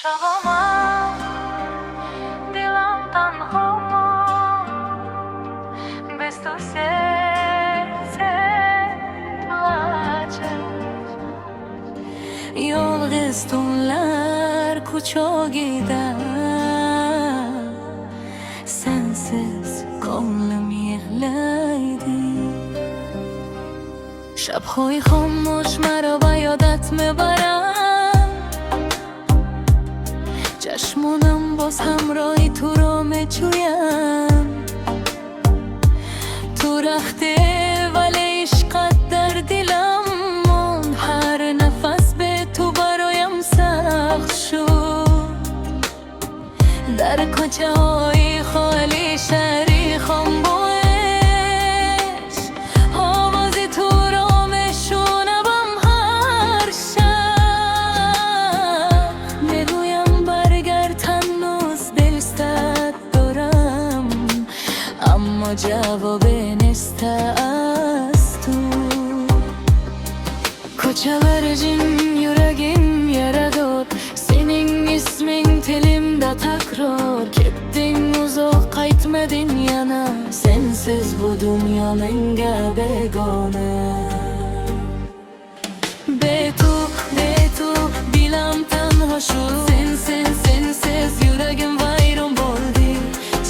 شبم دلم تنها bez tu serce plače. Yolg'iz tunlar ko'chogida sensiz ko'nglim yig'laydi. شب‌های خاموش مرا به یادت میبرم، چشمانم باز همراهی تو را میجویم. تو رخته ولی عشقت در دلم موند، هر نفس به تو برایم سخت شد. در کوچه های خالی شهری خاموش جواب نیست از تو. Ko'chalar jim, yuragim yarador, sening isming tilimda takror. Ketding uzoq, qaytmading yana, sensiz bu dunyo menga begona. Betu dilim tanho shud, sensiz yuragim vayron bo'ldi.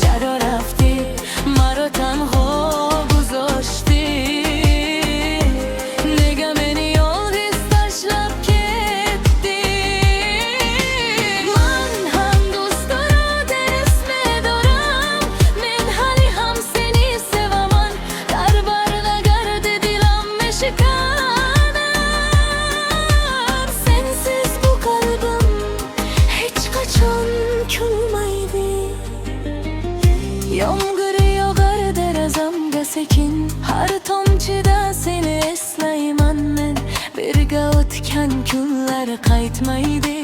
Charo rafti مرا تنها گذاشتی، نگه منی یادیز تشلب کردی. من هم دوست دارم میدارم، من حالی هم سنی سوا من در برنگرد دلم میشکنم. sensiz bu kalbim hiç kaçan külmeydi. sekin har tomchida seni eslayman men. Birga o'tgan kunlar qaytmaydi,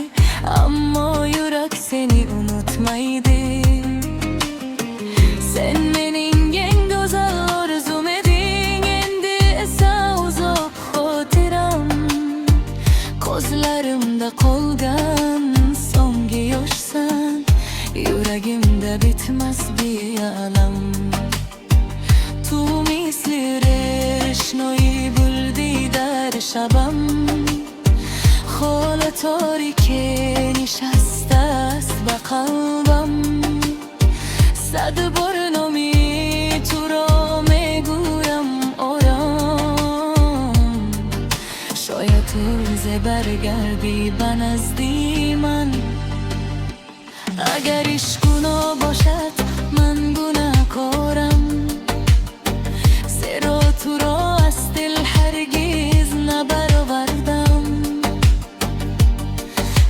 ammo yurak seni unutmaydi. Sen mening eng go'zal orzum eding, endi esa uzoq xotiram. Ko'zlarimda qolgan so'nggi yoshsan, yuragimda bitmas bealam. تو مثل رشنایی بلدی در شبم، خال تاریکی نشسته است به قلبم. صد بار نامی تو را میگویم آرام، شاید روز برگردی به نزدی من. اگر عشق گناه باشد من گناهکارم، تو را از دل هرگز نبرآوردم.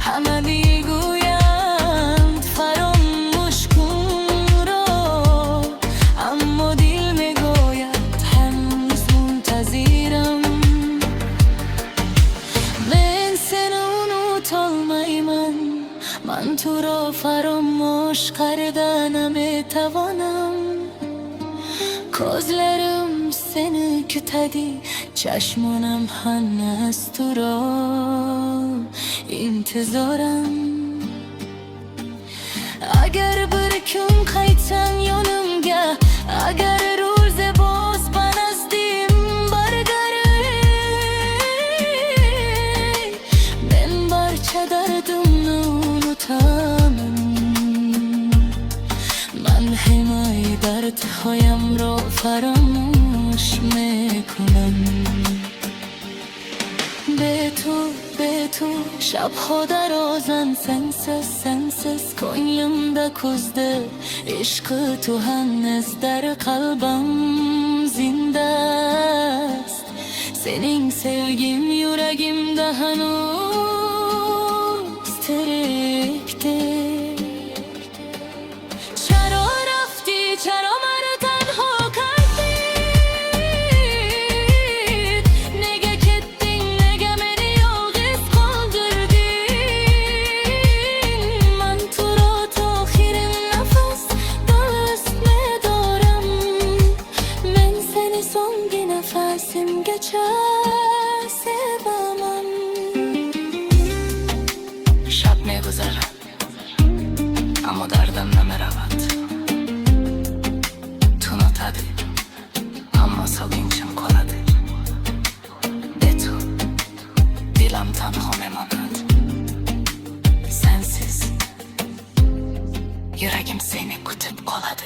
همه میگویند فراموش کن را، اما دل میگوید هنوز منتظرم. من seni unutolmayman، من تو را فراموش کردن نمیتوانم. ko'zlarim seni kutadi, chashmonam hanuz tu ro intizoram. Agar bir kun qaytsang yonimga, agar ro'z boz ba nazdim bargari, men barcha dardimni unutaman. من همه دردهایم را فراموش میکنم. به تو شبها درازن، sensiz ko'nglimda kuzdi. عشق تو hanuz در قلبم zinda است. sening sevgim yuragimda hanuz tirikdir. چرا مرا تنها کردی؟ نگه کردین، نگه منی یالغız قالدردین. من تو را تا آخرین نفس دوست میدارم. من seni songi nefesimgacha sevaman. masal için koladı. De tu, dilam tanho memonat. Sensiz yüreğim seni kutup koladı.